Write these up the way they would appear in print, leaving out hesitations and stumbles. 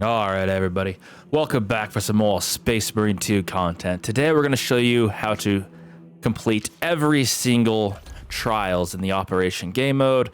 Alright everybody, welcome back for some more Space Marine 2 content. Today we're going to show you how to complete every single trials in the Operation Game Mode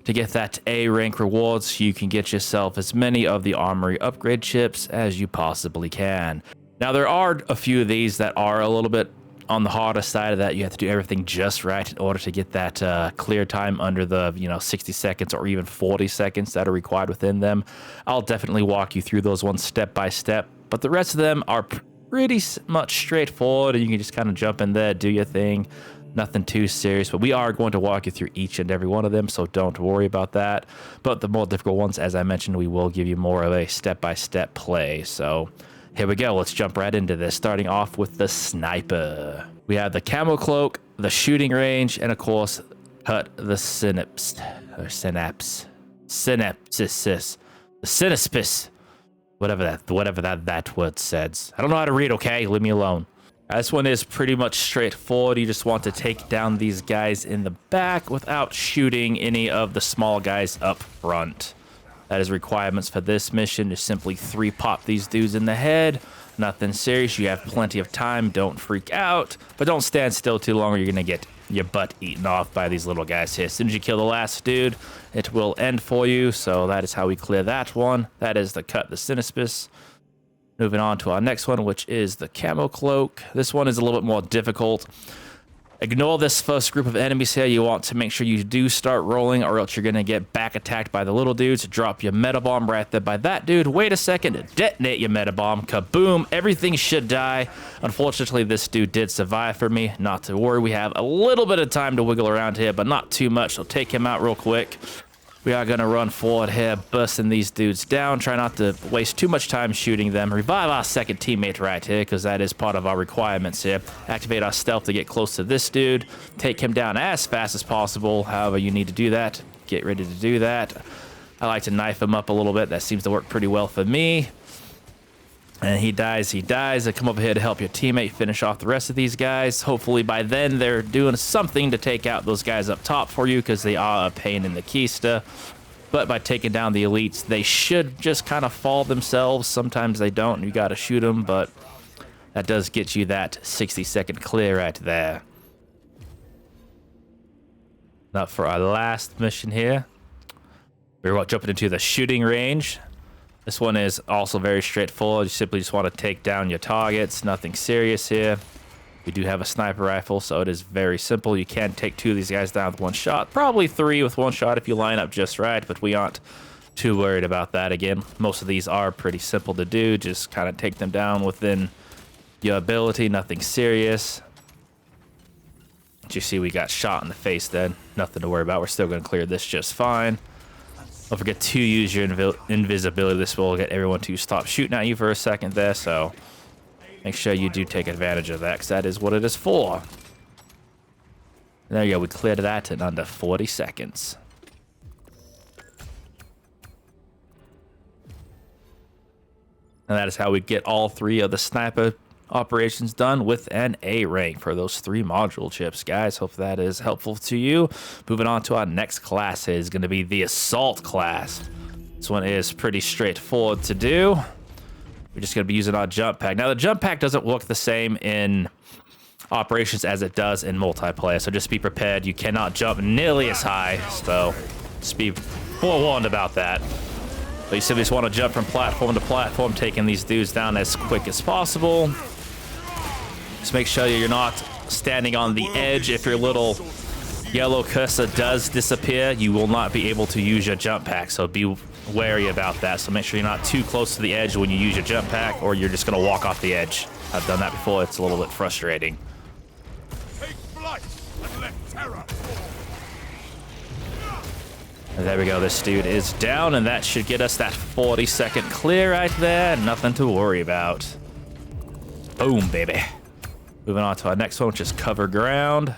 to get that A rank rewards so you can get yourself as many of the armory upgrade chips as you possibly can. Now there are a few of these that are a little bit on the harder side of that. You have to do everything just right in order to get that clear time under the 60 seconds or even 40 seconds that are required within them. I'll definitely walk you through those ones step by step, but the rest of them are pretty much straightforward and you can just kind of jump in there, do your thing. Nothing too serious, but we are going to walk you through each and every one of them, so don't worry about that. But the more difficult ones, as I mentioned, we will give you more of a step-by-step play. So here we go. Let's jump right into this, starting off with the sniper. We have the camo cloak, the shooting range, and of course, cut the synapse, whatever that word says. I don't know how to read. Okay, leave me alone. This one is pretty much straightforward. You just want to take down these guys in the back without shooting any of the small guys up front. That is requirements for this mission. Just simply 3-pop these dudes in the head. Nothing serious. You have plenty of time. Don't freak out. But don't stand still too long or you're going to get your butt eaten off by these little guys here. As soon as you kill the last dude, it will end for you. So that is how we clear that one. That is the cut the Sinispus. Moving on to our next one, which is the camo cloak. This one is a little bit more difficult. Ignore this first group of enemies here. You want to make sure you do start rolling or else you're going to get back attacked by the little dudes. Drop your meta bomb right there by that dude. Wait a second. Detonate your meta bomb. Kaboom. Everything should die. Unfortunately, this dude did survive for me. Not to worry. We have a little bit of time to wiggle around here, but not too much. So take him out real quick. We are going to run forward here, busting these dudes down. Try not to waste too much time shooting them. Revive our second teammate right here, because that is part of our requirements here. Activate our stealth to get close to this dude. Take him down as fast as possible. However you need to do that, get ready to do that. I like to knife him up a little bit. That seems to work pretty well for me. And he dies, I come over here to help your teammate finish off the rest of these guys. Hopefully by then they're doing something to take out those guys up top for you because they are a pain in the keister. But by taking down the elites, they should just kind of fall themselves. Sometimes they don't and you gotta shoot them, but that does get you that 60-second clear right there. Now for our last mission here, we're jumping into the shooting range. This one is also very straightforward. You simply just want to take down your targets. Nothing serious here. We do have a sniper rifle, so it is very simple. You can take 2 of these guys down with 1 shot. Probably 3 with 1 shot if you line up just right, but we aren't too worried about that. Again, most of these are pretty simple to do. Just kind of take them down within your ability. Nothing serious. But you see we got shot in the face then. Nothing to worry about. We're still going to clear this just fine. Don't forget to use your invisibility. This will get everyone to stop shooting at you for a second there, so make sure you do take advantage of that, because that is what it is for. There you go. We cleared that in under 40 seconds. And that is how we get all 3 of the sniper operations done with an A rank for those 3 module chips, guys. Hope that is helpful to you. Moving on to our next class is going to be the assault class. This one is pretty straightforward to do. We're just going to be using our jump pack. Now the jump pack doesn't work the same in operations as it does in multiplayer, so just be prepared. You cannot jump nearly as high, so just be forewarned about that. But you simply just want to jump from platform to platform, taking these dudes down as quick as possible. Just make sure you're not standing on the edge. If your little yellow cursor does disappear, you will not be able to use your jump pack, so be wary about that. So make sure you're not too close to the edge when you use your jump pack, or you're just going to walk off the edge. I've done that before. It's a little bit frustrating. Take flight and let terror. And there we go. This dude is down, and that should get us that 40-second clear right there. Nothing to worry about. Boom, baby. Moving on to our next one, which is cover ground.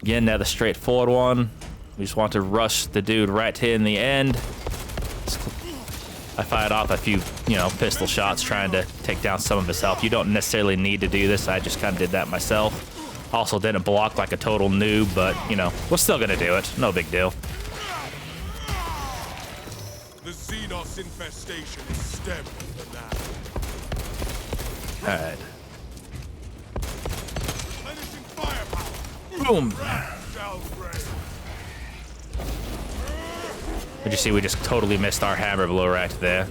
Again, now the straightforward one. We just want to rush the dude right here in the end. I fired off a few, pistol shots trying to take down some of his health. You don't necessarily need to do this. I just kind of did that myself. Also didn't block like a total noob, but, we're still going to do it. No big deal. The Xenos Xenos infestation is stemmed for now. All right. Replenishing firepower. Boom. Wrath shall reign. Did you see we just totally missed our hammer blow right there?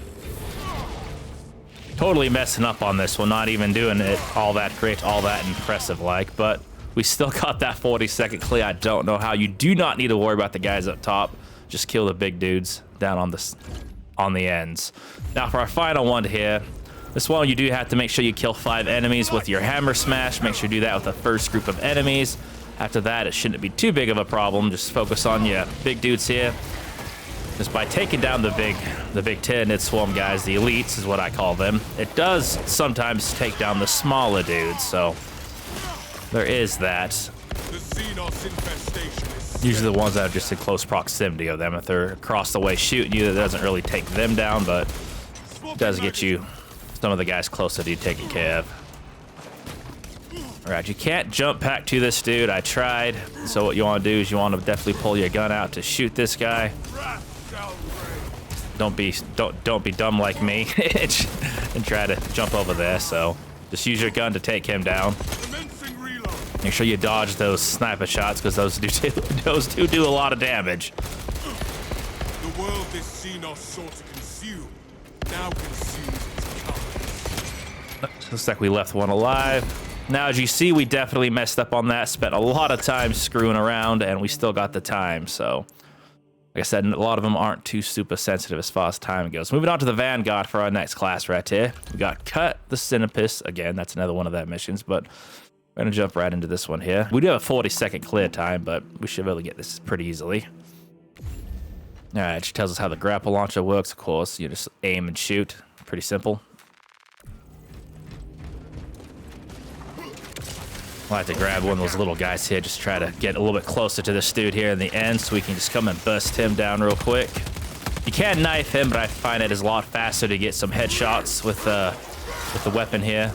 Totally messing up on this one, not even doing it all that great, all that impressive like, but we still got that 40-second clear. I don't know how. You do not need to worry about the guys up top. Just kill the big dudes down on the ends. Now for our final one here, this one you do have to make sure you kill 5 enemies with your hammer smash. Make sure you do that with the first group of enemies. After that, it shouldn't be too big of a problem. Just focus on your big dudes here. Just by taking down the big Tyranid swarm guys, the elites is what I call them, it does sometimes take down the smaller dudes, so there is that. The Xenos infestation is Usually the ones that are just in close proximity of them. If they're across the way shooting you, that doesn't really take them down, but it does get you some of the guys closer to you taking care of. All right, you can't jump back to this dude. I tried. So what you want to do is you want to definitely pull your gun out to shoot this guy. Don't be dumb like me and try to jump over there. So just use your gun to take him down. Make sure you dodge those sniper shots because those do do a lot of damage. The world this Xenos sought to consume now consumes its colors. Looks like we left one alive. Now, as you see, we definitely messed up on that. Spent a lot of time screwing around, and we still got the time. So, like I said, a lot of them aren't too super sensitive as far as time goes. Moving on to the Vanguard for our next class right here. We got Cut the Cinepus. Again, that's another one of that missions, but we're going to jump right into this one here. We do have a 40-second clear time, but we should be able to get this pretty easily. All right, she tells us how the grapple launcher works, of course. You just aim and shoot. Pretty simple. I like to grab one of those little guys here, just try to get a little bit closer to this dude here in the end so we can just come and bust him down real quick. You can knife him, but I find it is a lot faster to get some headshots with the weapon here.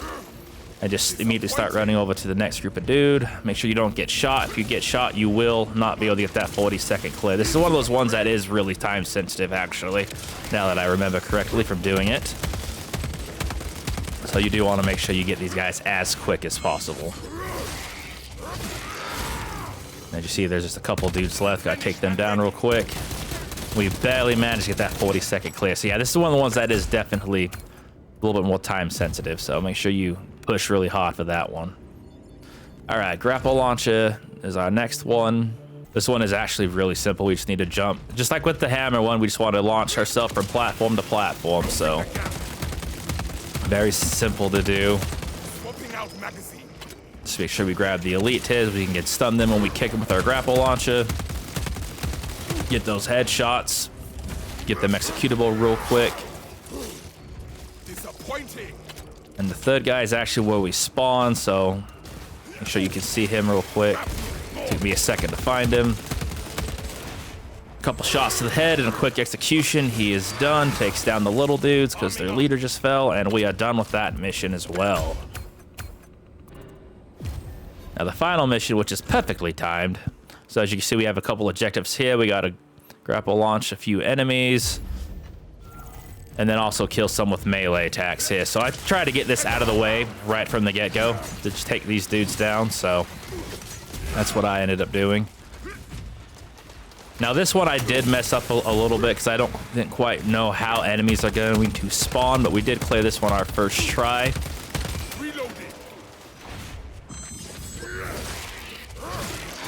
And just immediately start running over to the next group of dude. Make sure you don't get shot. If you get shot, you will not be able to get that 40-second clear. This is one of those ones that is really time sensitive, actually, now that I remember correctly from doing it. So you do want to make sure you get these guys as quick as possible. As you see, there's just a couple dudes left. Gotta take them down real quick. We barely managed to get that 40-second clear. So yeah, this is one of the ones that is definitely a little bit more time sensitive. So make sure you push really hard for that one. All right, grapple launcher is our next one. This one is actually really simple. We just need to jump. Just like with the hammer one, we just want to launch ourselves from platform to platform. So very simple to do. Swapping out magazine. Just make sure we grab the elite hits. We can get stunned them when we kick them with our grapple launcher. Get those headshots. Get them executable real quick. Disappointing. And the third guy is actually where we spawn, so make sure you can see him real quick. Took me a second to find him. A couple shots to the head and a quick execution. He is done. Takes down the little dudes because their leader just fell, and we are done with that mission as well. Now the final mission, which is perfectly timed. So as you can see, we have a couple objectives here. We got to grapple launch a few enemies, and then also kill some with melee attacks here. So I try to get this out of the way right from the get-go to just take these dudes down. So that's what I ended up doing. Now this one I did mess up a little bit because I didn't quite know how enemies are going to spawn, but we did clear this one our first try.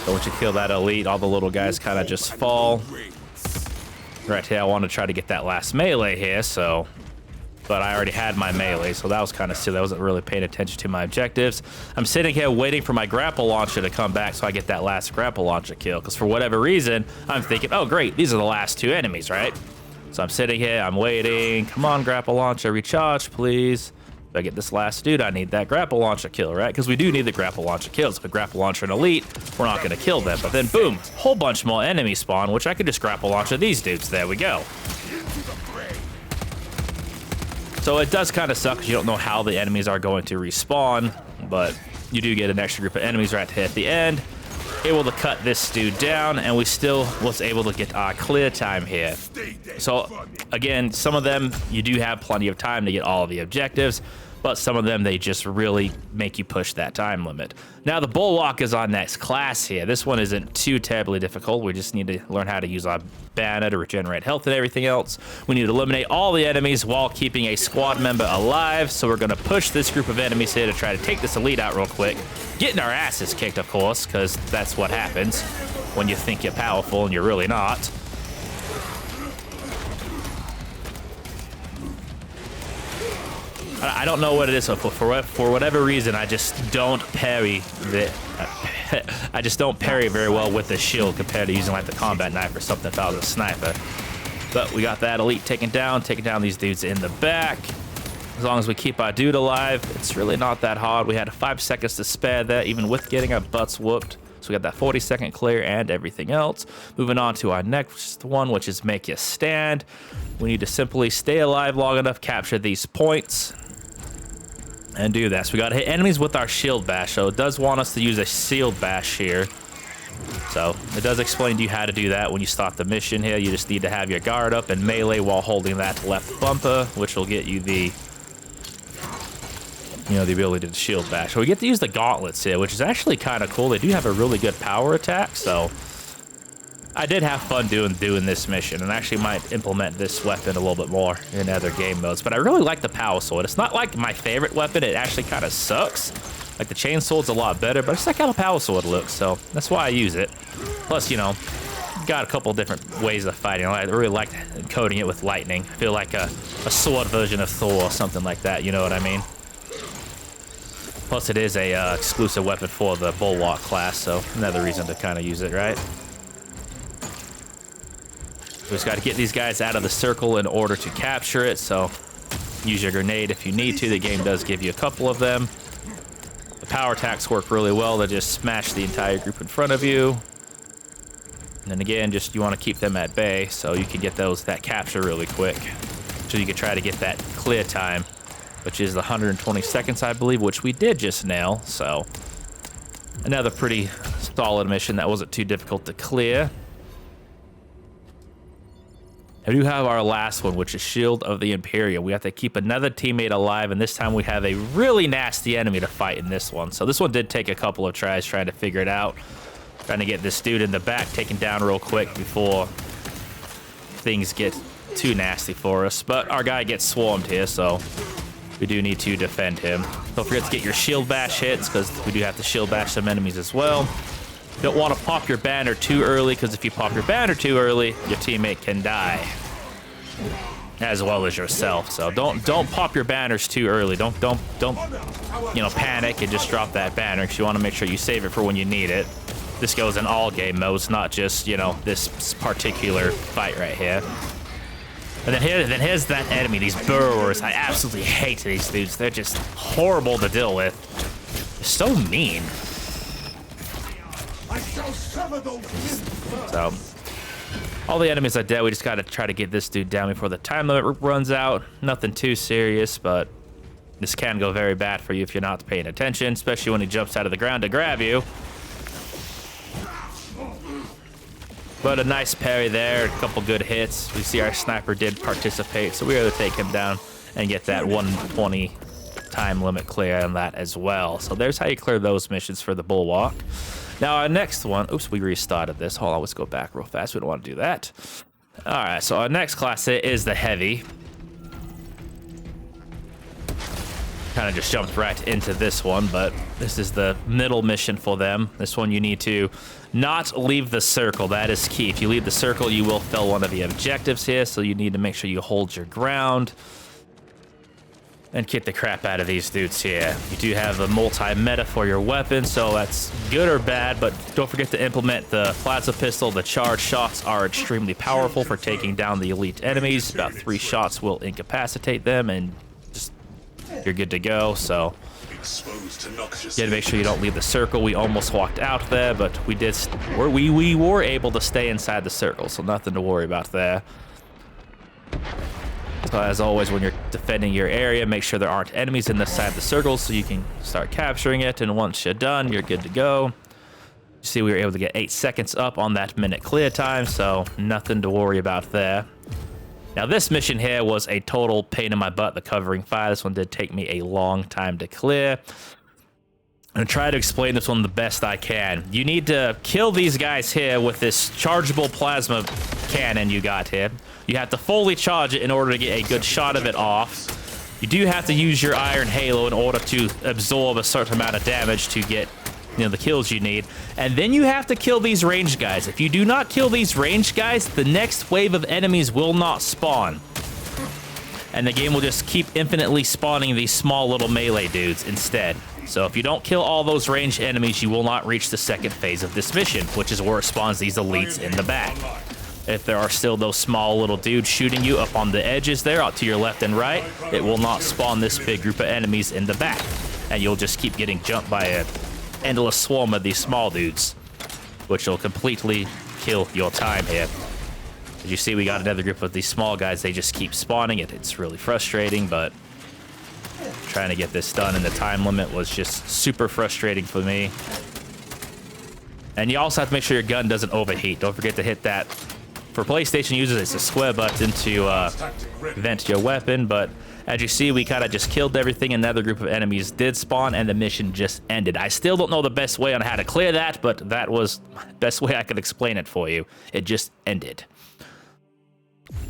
So once you kill that elite, all the little guys kind of just fall. Right here, I want to try to get that last melee here, so... But I already had my melee, so that was kind of silly. I wasn't really paying attention to my objectives. I'm sitting here waiting for my grapple launcher to come back so I get that last grapple launcher kill. Because for whatever reason, I'm thinking, oh great, these are the last 2 enemies, right? So I'm sitting here, I'm waiting. Come on, grapple launcher, recharge, please. If I get this last dude, I need that grapple launcher kill, right? Because we do need the grapple launcher kills. If we grapple launcher an elite, we're not going to kill them. But then, boom, whole bunch more enemies spawn, which I could just grapple launcher these dudes. There we go. So it does kind of suck because you don't know how the enemies are going to respawn, but you do get an extra group of enemies right here at the end. able to cut this dude down, and we still was able to get our clear time here. So again, some of them you do have plenty of time to get all of the objectives, but some of them they just really make you push that time limit. Now the Bulwark is our next class here. This one isn't too terribly difficult. We just need to learn how to use our banner to regenerate health and everything else. We need to eliminate all the enemies while keeping a squad member alive. So we're gonna push this group of enemies here to try to take this elite out real quick. Getting our asses kicked, of course, because that's what happens when you think you're powerful and you're really not. I don't know what it is, so for whatever reason, I just don't parry I just don't parry very well with the shield compared to using like the combat knife or something if I was a sniper. But we got that elite taken down these dudes in the back. As long as we keep our dude alive, it's really not that hard. We had 5 seconds to spare there, even with getting our butts whooped. So we got that 40-second clear and everything else. Moving on to our next one, which is make you stand. We need to simply stay alive long enough, capture these points, and do this. We got to hit enemies with our shield bash, so it does want us to use a shield bash here. So it does explain to you how to do that when you start the mission here. You just need to have your guard up and melee while holding that left bumper, which will get you the the ability to shield bash. So we get to use the gauntlets here, which is actually kind of cool. They do have a really good power attack, so I did have fun doing this mission, and actually might implement this weapon a little bit more in other game modes. But I really like the power sword. It's not like my favorite weapon. It actually kind of sucks. Like the chain sword's a lot better, but I just like how the power sword looks, so that's why I use it. Plus, got a couple different ways of fighting. I really like encoding it with lightning. I feel like a sword version of Thor or something like that, you know what I mean? Plus, it is a exclusive weapon for the Bulwark class, so another reason to kind of use it, right? We just got to get these guys out of the circle in order to capture it, so use your grenade if you need to. The game does give you a couple of them. The power attacks work really well. They just smash the entire group in front of you. And then again, you want to keep them at bay so you can get that capture really quick. So you can try to get that clear time, which is the 120 seconds, I believe, which we did just nail. So another pretty solid mission that wasn't too difficult to clear. I do have our last one, which is Shield of the Imperium. We have to keep another teammate alive, and this time we have a really nasty enemy to fight in this one. So this one did take a couple of tries trying to figure it out. Trying to get this dude in the back taken down real quick before things get too nasty for us. But our guy gets swarmed here, so we do need to defend him. Don't forget to get your shield bash hits, because we do have to shield bash some enemies as well. You don't want to pop your banner too early, because if you pop your banner too early, your teammate can die, as well as yourself. So don't pop your banners too early. Don't panic and just drop that banner, because you want to make sure you save it for when you need it. This goes in all game modes, not just this particular fight right here. And then here's that enemy, these burrowers. I absolutely hate these dudes. They're just horrible to deal with. They're so mean. So, all the enemies are dead. We just gotta try to get this dude down before the time limit runs out. Nothing too serious, but this can go very bad for you if you're not paying attention, especially when he jumps out of the ground to grab you. But a nice parry there, a couple good hits. We see our sniper did participate, so we were able to take him down and get that 120 time limit clear on that as well. So there's how you clear those missions for the Bulwark. Now our next one, oops, we restarted this. Hold on, let's go back real fast. We don't want to do that. All right, so our next class is the Heavy. Kind of just jumped right into this one, but this is the middle mission for them. This one you need to not leave the circle. That is key. If you leave the circle, you will fail one of the objectives here, so you need to make sure you hold your ground and kick the crap out of these dudes here. You do have a multi-meta for your weapon, so that's good or bad, but don't forget to implement the plasma pistol. The charge shots are extremely powerful for taking down the elite enemies. About 3 shots will incapacitate them, and just you're good to go. So you gotta make sure you don't leave the circle. We almost walked out there, but we were able to stay inside the circle, so nothing to worry about there. So as always, when you're defending your area, make sure there aren't enemies in the side of the circle so you can start capturing it, and once you're done, you're good to go. See, we were able to get 8 seconds up on that minute clear time, so nothing to worry about there. Now, this mission here was a total pain in my butt, the covering fire. This one did take me a long time to clear. I'm going to try to explain this one the best I can. You need to kill these guys here with this chargeable plasma cannon you got here. You have to fully charge it in order to get a good shot of it off. You do have to use your Iron Halo in order to absorb a certain amount of damage to get, you know, the kills you need. And then you have to kill these ranged guys. If you do not kill these ranged guys, the next wave of enemies will not spawn. And the game will just keep infinitely spawning these small little melee dudes instead. So if you don't kill all those ranged enemies, you will not reach the second phase of this mission, which is where it spawns these elites in the back. If there are still those small little dudes shooting you up on the edges there, out to your left and right, it will not spawn this big group of enemies in the back. And you'll just keep getting jumped by an endless swarm of these small dudes, which will completely kill your time here. As you see, we got another group of these small guys. They just keep spawning it. It's really frustrating, but trying to get this done in the time limit was just super frustrating for me. And you also have to make sure your gun doesn't overheat. Don't forget to hit that. For PlayStation users, it's a square button to vent your weapon, but as you see, we kind of just killed everything. Another group of enemies did spawn, and the mission just ended. I still don't know the best way on how to clear that, but that was the best way I could explain it for you. It just ended.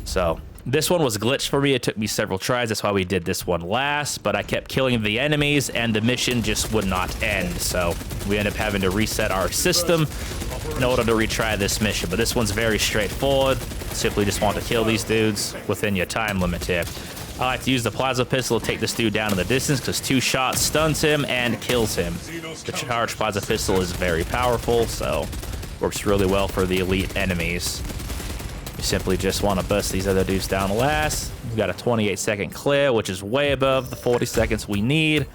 So this one was glitched for me. It took me several tries. That's why we did this one last, but I kept killing the enemies and the mission just would not end. So we ended up having to reset our system in order to retry this mission. But this one's very straightforward. Simply just want to kill these dudes within your time limit here. I like to use the plasma pistol to take this dude down in the distance because 2 shots stuns him and kills him. The charged plasma pistol is very powerful, so works really well for the elite enemies. You simply just want to bust these other dudes down last. We've got a 28-second clear, which is way above the 40 seconds we need.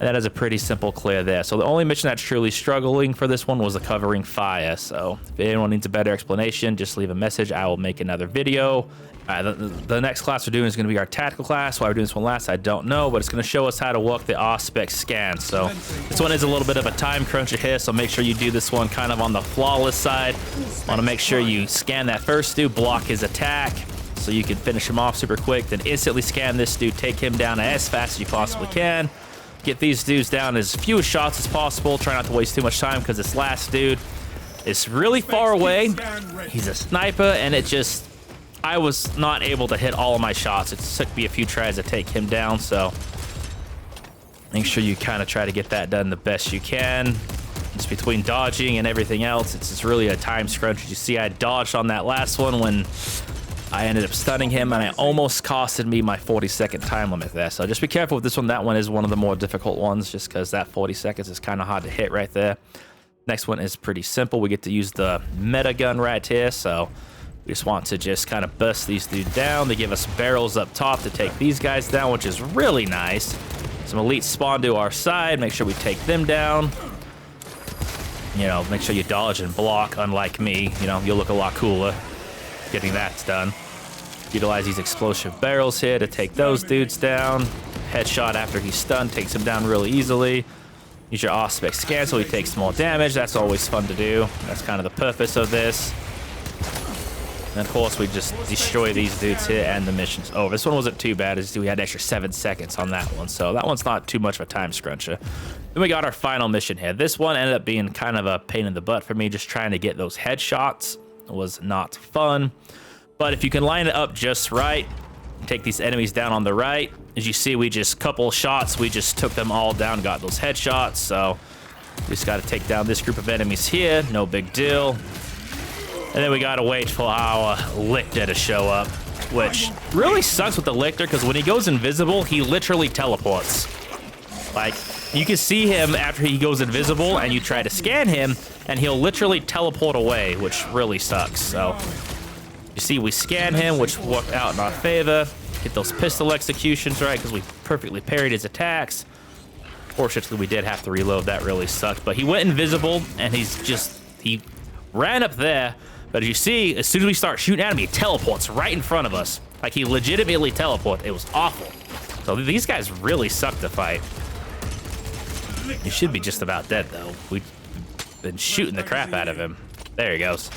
And that is a pretty simple clear there. So the only mission that's truly struggling for this one was the covering fire. So if anyone needs a better explanation, just leave a message. I will make another video. The next class we're doing is going to be our tactical class. Why we're doing this one last, I don't know, but it's going to show us how to work the aspect scan. So this one is a little bit of a time cruncher here, so make sure you do this one kind of on the flawless side. Want to make sure you scan that first dude, block his attack, so you can finish him off super quick. Then instantly scan this dude, take him down as fast as you possibly can. Get these dudes down as few shots as possible. Try not to waste too much time because this last dude is really far away. He's a sniper, and it just... I was not able to hit all of my shots. It took me a few tries to take him down, so make sure you kind of try to get that done the best you can. Just between dodging and everything else, it's just really a time scrunch. You see, I dodged on that last one when I ended up stunning him, and it almost costed me my 40-second time limit there. So just be careful with this one. That one is one of the more difficult ones, just because that 40 seconds is kind of hard to hit right there. Next one is pretty simple. We get to use the meta gun right here, so we just want to just kind of bust these dudes down. They give us barrels up top to take these guys down, which is really nice. Some elites spawn to our side. Make sure we take them down. You know, make sure you dodge and block, unlike me. You know, you'll look a lot cooler getting that done. Utilize these explosive barrels here to take those dudes down. Headshot after he's stunned takes him down really easily. Use your aspect scan so he takes more damage. That's always fun to do. That's kind of the purpose of this. And of course, we just destroy these dudes here, and the mission's over. This one wasn't too bad, as we had extra 7 seconds on that one, so that one's not too much of a time scruncher. Then we got our final mission here. This one ended up being kind of a pain in the butt for me. Just trying to get those headshots was not fun. But if you can line it up just right, take these enemies down on the right. As you see, we just couple shots, we just took them all down, got those headshots. So we just got to take down this group of enemies here. No big deal. And then we gotta wait for our Lictor to show up, which really sucks with the Lictor, because when he goes invisible, he literally teleports. Like, you can see him after he goes invisible, and you try to scan him, and he'll literally teleport away, which really sucks. So, you see, we scan him, which worked out in our favor. Get those pistol executions right, because we perfectly parried his attacks. Fortunately, we did have to reload. That really sucked. But he went invisible, and he ran up there. But as you see, as soon as we start shooting at him, he teleports right in front of us. Like, he legitimately teleported. It was awful. So these guys really suck to fight. You should be just about dead, though. We been shooting the crap out of him. There he goes.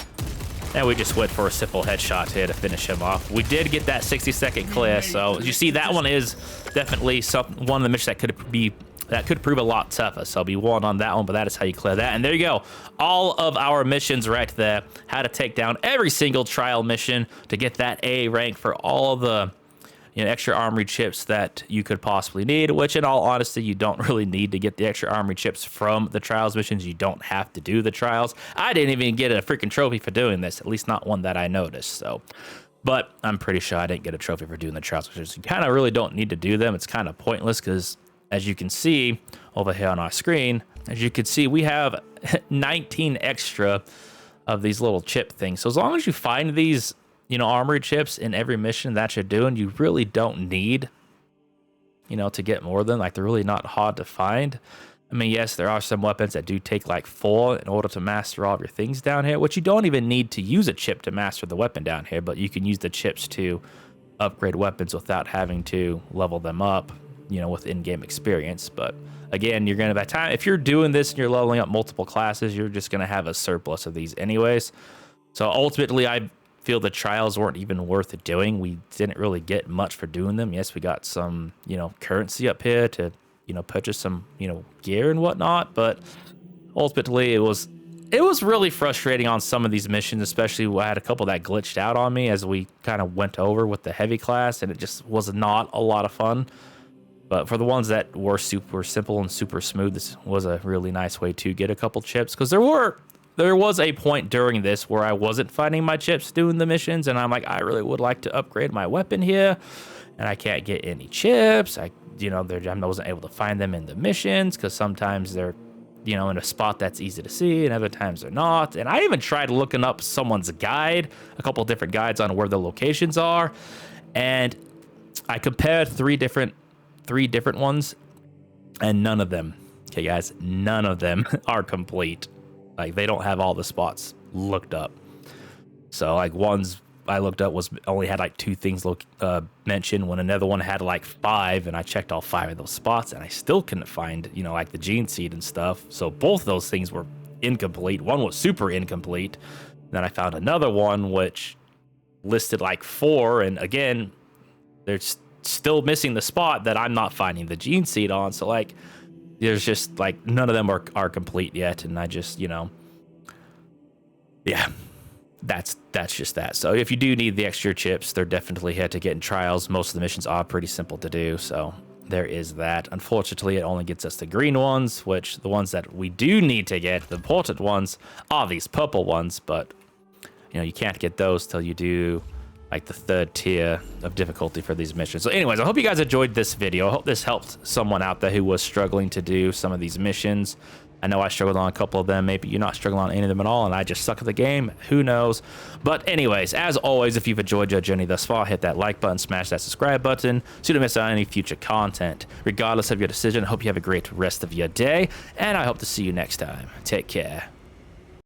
And we just went for a simple headshot here to finish him off. We did get that 60-second clear, so you see that one is definitely one of the missions that could prove a lot tougher. So I'll be one on that one, but that is how you clear that. And there you go. All of our missions right there. How to take down every single trial mission to get that A rank for all of the extra armory chips that you could possibly need, which in all honesty, you don't really need to get the extra armory chips from the trials missions. You don't have to do the trials. I didn't even get a freaking trophy for doing this, at least not one that I noticed. So, but I'm pretty sure I didn't get a trophy for doing the trials missions. You kind of really don't need to do them. It's kind of pointless because as you can see over here on our screen, as you can see, we have 19 extra of these little chip things. So as long as you find these armory chips in every mission that you're doing, you really don't need, to get more than, like, they're really not hard to find. I mean, yes, there are some weapons that do take like 4 in order to master all of your things down here, which you don't even need to use a chip to master the weapon down here, but you can use the chips to upgrade weapons without having to level them up, with in-game experience. But again, you're going to, by the time, if you're doing this and you're leveling up multiple classes, you're just going to have a surplus of these anyways. So ultimately, I feel the trials weren't even worth doing. We didn't really get much for doing them. Yes, we got some, currency up here to, purchase some, gear and whatnot, but ultimately it was really frustrating on some of these missions, especially I had a couple that glitched out on me as we kind of went over with the heavy class, and it just was not a lot of fun. But for the ones that were super simple and super smooth, this was a really nice way to get a couple chips, because there was a point during this where I wasn't finding my chips doing the missions, and I'm like, I really would like to upgrade my weapon here, and I can't get any chips. I wasn't able to find them in the missions because sometimes they're, in a spot that's easy to see, and other times they're not. And I even tried looking up someone's guide, a couple of different guides on where the locations are, and I compared three different ones, and none of them, okay, guys, none of them are complete. Like, they don't have all the spots looked up. So, like, ones I looked up only had like 2 things mentioned, when another one had like 5, and I checked all 5 of those spots, and I still couldn't find, like the gene seed and stuff. So both those things were incomplete. One was super incomplete. Then I found another one which listed like 4, and again, they're still missing the spot that I'm not finding the gene seed on. So, like, there's just like none of them are complete yet, and I just yeah, that's just that. So if you do need the extra chips, they're definitely here to get in trials. Most of the missions are pretty simple to do, so there is that. Unfortunately, it only gets us the green ones, which the ones that we do need to get, the important ones, are these purple ones, but you can't get those till you do like the 3rd tier of difficulty for these missions. So anyways, I hope you guys enjoyed this video. I hope this helped someone out there who was struggling to do some of these missions. I know I struggled on a couple of them. Maybe you're not struggling on any of them at all, and I just suck at the game. Who knows? But anyways, as always, if you've enjoyed your journey thus far, hit that like button, smash that subscribe button so you don't miss out on any future content. Regardless of your decision, I hope you have a great rest of your day, and I hope to see you next time. Take care.